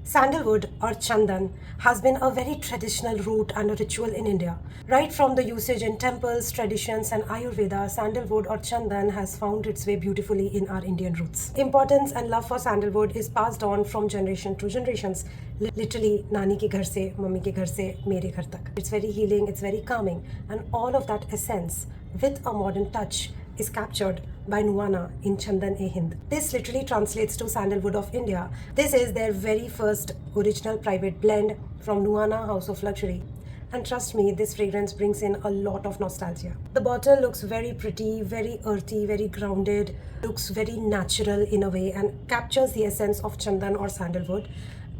Sandalwood or Chandan has been a very traditional root and a ritual in India. Right from the usage in temples, traditions, and Ayurveda, sandalwood or Chandan has found its way beautifully in our Indian roots. Importance and love for sandalwood is passed on from generation to generations. Literally, nani ke ghar se, mummy ke ghar se, mere ghar tak. It's very healing, it's very calming, and all of that essence with a modern touch is captured by Nuana in Chandan-e-Hind. This literally translates to sandalwood of India. This is their very first original private blend from Nuana House of Luxury. And trust me, this fragrance brings in a lot of nostalgia. The bottle looks very pretty, very earthy, very grounded, looks very natural in a way and captures the essence of Chandan or sandalwood.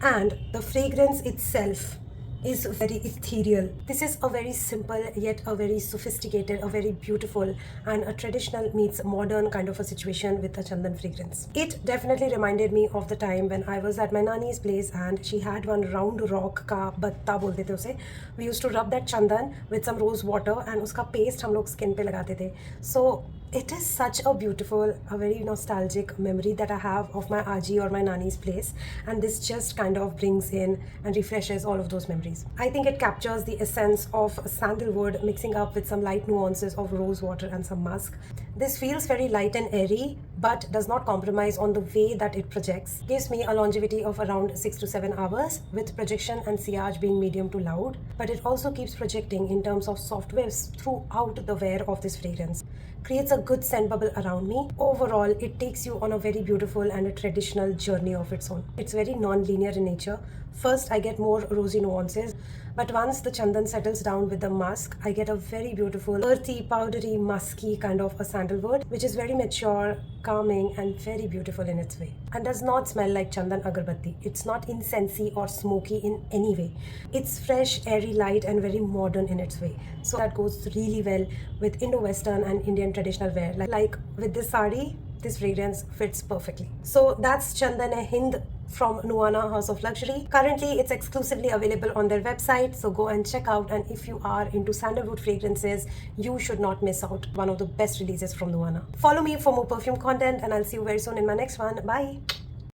And the fragrance itself is very ethereal. This is a very simple yet a very sophisticated, a very beautiful and a traditional meets modern kind of a situation with a Chandan fragrance. It definitely reminded me of the time when I was at my nani's place and she had one round rock ka batta bolte the use. We used to rub that Chandan with some rose water and uska paste hum log skin pe lagate the. So it is such a beautiful, a very nostalgic memory that I have of my Aji or my Nani's place, and this just kind of brings in and refreshes all of those memories. I think it captures the essence of sandalwood mixing up with some light nuances of rose water and some musk. This feels very light and airy, but does not compromise on the way that it projects. Gives me a longevity of around 6 to 7 hours, with projection and sillage being medium to loud, but it also keeps projecting in terms of soft waves throughout the wear of this fragrance. Creates a good scent bubble around me. Overall, it takes you on a very beautiful and a traditional journey of its own. It's very non-linear in nature. First, I get more rosy nuances, but once the Chandan settles down with the musk, I get a very beautiful, earthy, powdery, musky kind of a sandalwood, which is very mature, calming, and very beautiful in its way. And does not smell like Chandan agarbatti. It's not incensey or smoky in any way. It's fresh, airy, light, and very modern in its way. So that goes really well with Indo-Western and Indian traditional wear. Like with this sari, this fragrance fits perfectly. So that's Chandan-e-Hind from Nuana House of Luxury. Currently, it's exclusively available on their website, so go and check out. And if you are into sandalwood fragrances, you should not miss out. One of the best releases from Nuana. Follow me for more perfume content, and I'll see you very soon in my next one. Bye.